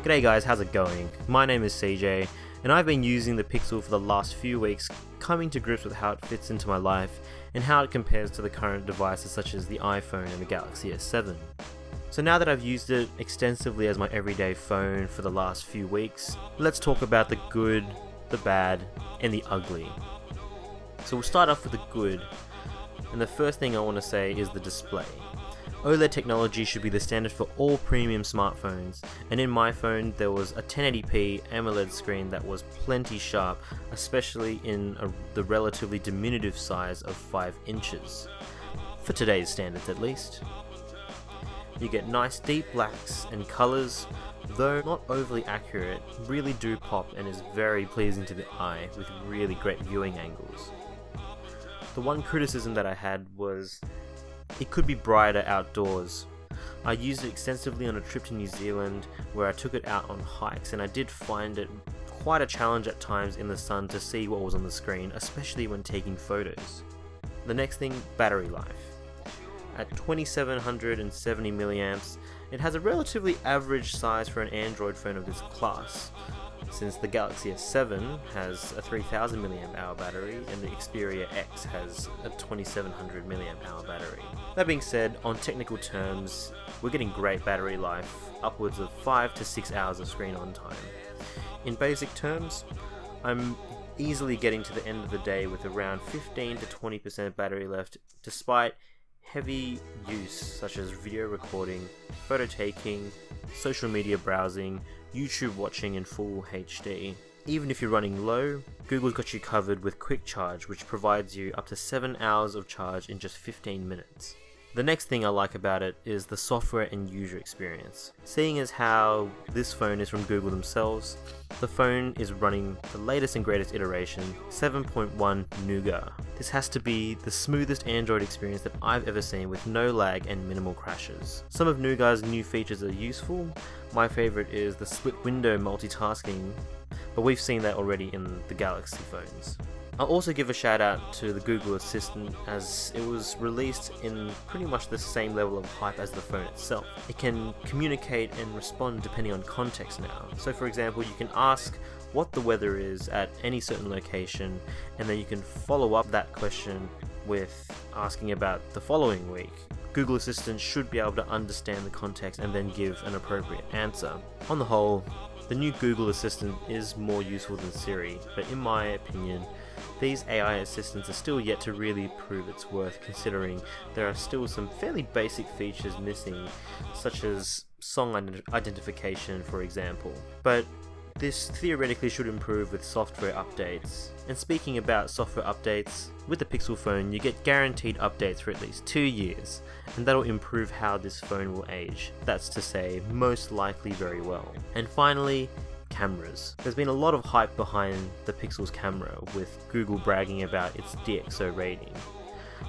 G'day guys, how's it going? My name is CJ, and I've been using the Pixel for the last few weeks, coming to grips with how it fits into my life and how it compares to the current devices such as the iPhone and the Galaxy S7. So now that I've used it extensively as my everyday phone for the last few weeks, let's talk about the good, the bad, and the ugly. So we'll start off with the good, and the first thing I want to say is the display. OLED technology should be the standard for all premium smartphones, and in my phone there was a 1080p AMOLED screen that was plenty sharp, especially in the relatively diminutive size of 5 inches, for today's standards at least. You get nice deep blacks and colours, though not overly accurate, really do pop and is very pleasing to the eye with really great viewing angles. The one criticism that I had was it could be brighter outdoors. I used it extensively on a trip to New Zealand where I took it out on hikes, and I did find it quite a challenge at times in the sun to see what was on the screen, especially when taking photos. The next thing, battery life. At 2770 milliamps, it has a relatively average size for an Android phone of this class, since the Galaxy S7 has a 3000 mAh battery and the Xperia X has a 2700 mAh battery. That being said, on technical terms, we're getting great battery life, upwards of 5 to 6 hours of screen on time. In basic terms, I'm easily getting to the end of the day with around 15 to 20% battery left, despite heavy use such as video recording, photo taking, social media browsing, YouTube watching in full HD. Even if you're running low, Google's got you covered with Quick Charge, which provides you up to 7 hours of charge in just 15 minutes. The next thing I like about it is the software and user experience. Seeing as how this phone is from Google themselves, the phone is running the latest and greatest iteration, 7.1 Nougat. This has to be the smoothest Android experience that I've ever seen, with no lag and minimal crashes. Some of Nougat's new features are useful. My favorite is the split window multitasking, but we've seen that already in the Galaxy phones. I'll also give a shout out to the Google Assistant, as it was released in pretty much the same level of hype as the phone itself. It can communicate and respond depending on context now. So for example, you can ask what the weather is at any certain location, and then you can follow up that question with asking about the following week. Google Assistant should be able to understand the context and then give an appropriate answer. On the whole, the new Google Assistant is more useful than Siri, but in my opinion, these AI assistants are still yet to really prove its worth, considering there are still some fairly basic features missing, such as song identification for example. But this theoretically should improve with software updates. And speaking about software updates, with the Pixel phone you get guaranteed updates for at least 2 years, and that'll improve how this phone will age. That's to say, most likely very well. And finally, cameras. There's been a lot of hype behind the Pixel's camera, with Google bragging about its DxO rating.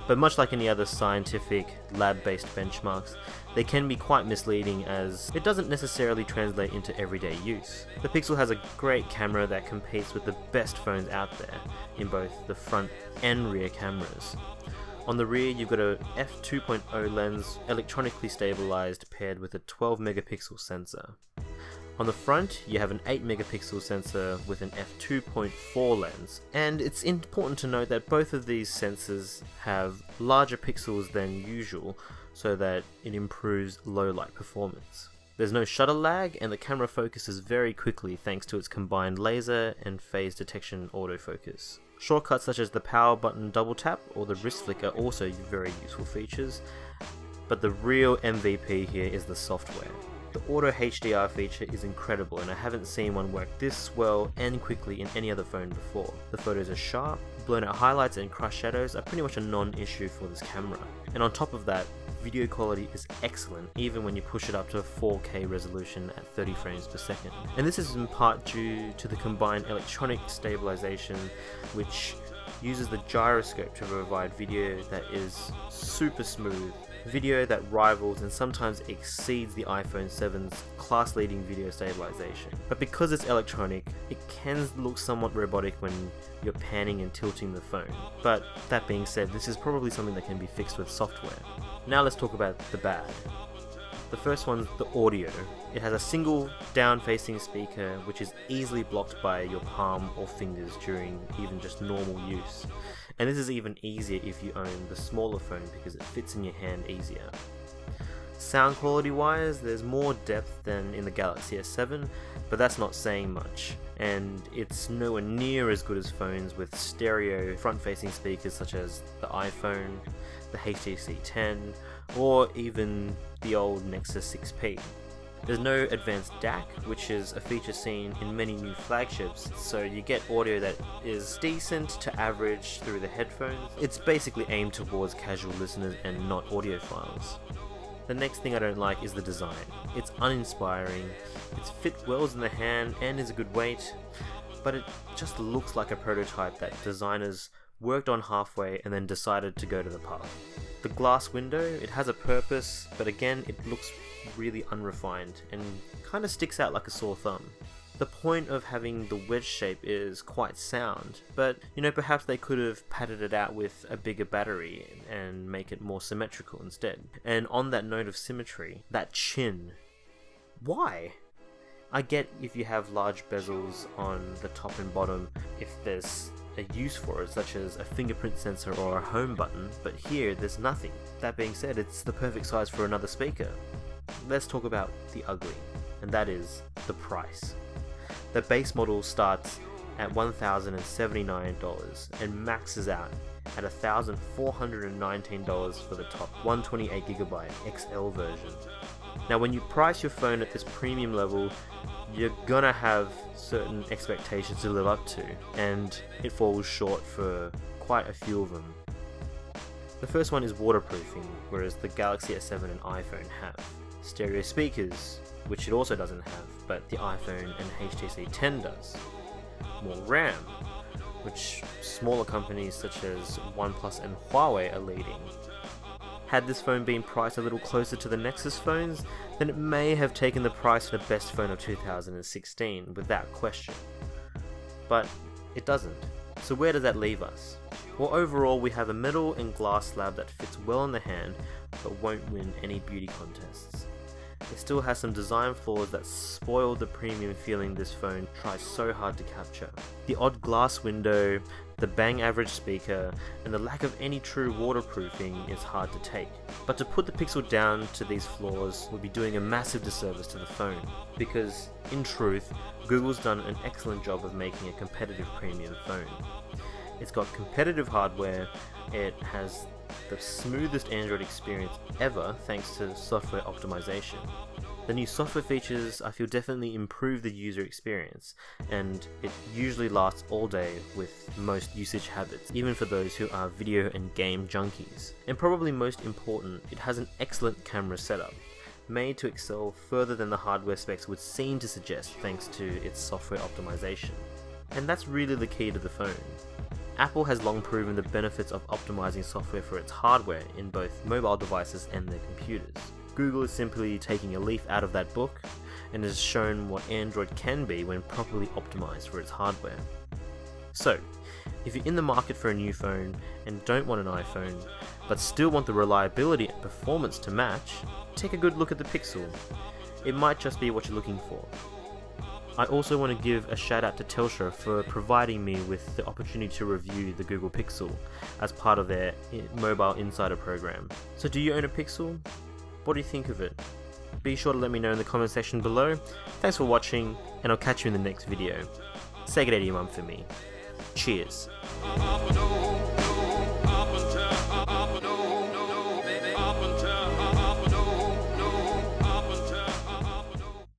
But much like any other scientific, lab-based benchmarks, they can be quite misleading, as it doesn't necessarily translate into everyday use. The Pixel has a great camera that competes with the best phones out there, in both the front and rear cameras. On the rear, you've got a f2.0 lens, electronically stabilized, paired with a 12 megapixel sensor. On the front, you have an 8 megapixel sensor with an f2.4 lens, and it's important to note that both of these sensors have larger pixels than usual, so that it improves low light performance. There's no shutter lag, and the camera focuses very quickly thanks to its combined laser and phase detection autofocus. Shortcuts such as the power button double tap or the wrist flick are also very useful features, but the real MVP here is the software. The Auto HDR feature is incredible, and I haven't seen one work this well and quickly in any other phone before. The photos are sharp, blown out highlights and crushed shadows are pretty much a non-issue for this camera. And on top of that, video quality is excellent even when you push it up to a 4K resolution at 30 frames per second. And this is in part due to the combined electronic stabilization, which uses the gyroscope to provide video that is super smooth, video that rivals and sometimes exceeds the iPhone 7's class-leading video stabilization. But because it's electronic, it can look somewhat robotic when you're panning and tilting the phone. But that being said, this is probably something that can be fixed with software. Now let's talk about the bad. The first one's the audio. It has a single down-facing speaker which is easily blocked by your palm or fingers during even just normal use. And this is even easier if you own the smaller phone because it fits in your hand easier. Sound quality wise, there's more depth than in the Galaxy S7, but that's not saying much, and it's nowhere near as good as phones with stereo front-facing speakers such as the iPhone, the HTC 10, or even the old Nexus 6P. There's no advanced DAC, which is a feature seen in many new flagships, so you get audio that is decent to average through the headphones. It's basically aimed towards casual listeners and not audiophiles. The next thing I don't like is the design. It's uninspiring, it's fit well in the hand and is a good weight, but it just looks like a prototype that designers worked on halfway and then decided to go to the pub. The glass window, it has a purpose, but again it looks really unrefined and kind of sticks out like a sore thumb. The point of having the wedge shape is quite sound, but perhaps they could have padded it out with a bigger battery and make it more symmetrical instead. And on that note of symmetry, that chin, why? I get if you have large bezels on the top and bottom, if there's a use for it, such as a fingerprint sensor or a home button, but here there's nothing. That being said, it's the perfect size for another speaker. Let's talk about the ugly, and that is the price. The base model starts at $1,079 and maxes out at $1,419 for the top 128GB XL version. Now when you price your phone at this premium level, you're gonna have certain expectations to live up to, and it falls short for quite a few of them. The first one is waterproofing, whereas the Galaxy S7 and iPhone have. Stereo speakers, which it also doesn't have, but the iPhone and HTC 10 does. More RAM, which smaller companies such as OnePlus and Huawei are leading. Had this phone been priced a little closer to the Nexus phones, then it may have taken the price for the best phone of 2016, without question. But it doesn't. So where does that leave us? Well, overall we have a metal and glass slab that fits well in the hand, but won't win any beauty contests. It still has some design flaws that spoil the premium feeling this phone tries so hard to capture. The odd glass window, the bang average speaker, and the lack of any true waterproofing is hard to take. But to put the Pixel down to these flaws would be doing a massive disservice to the phone, because in truth, Google's done an excellent job of making a competitive premium phone. It's got competitive hardware, it has the smoothest Android experience ever thanks to software optimization. The new software features I feel definitely improve the user experience, and it usually lasts all day with most usage habits, even for those who are video and game junkies. And probably most important, it has an excellent camera setup, made to excel further than the hardware specs would seem to suggest thanks to its software optimization. And that's really the key to the phone. Apple has long proven the benefits of optimizing software for its hardware in both mobile devices and their computers. Google is simply taking a leaf out of that book and has shown what Android can be when properly optimized for its hardware. So, if you're in the market for a new phone and don't want an iPhone, but still want the reliability and performance to match, take a good look at the Pixel. It might just be what you're looking for. I also want to give a shout out to Telstra for providing me with the opportunity to review the Google Pixel as part of their MobileInsider program. So do you own a Pixel? What do you think of it? Be sure to let me know in the comment section below. Thanks for watching, and I'll catch you in the next video. Say good day to your mum for me. Cheers.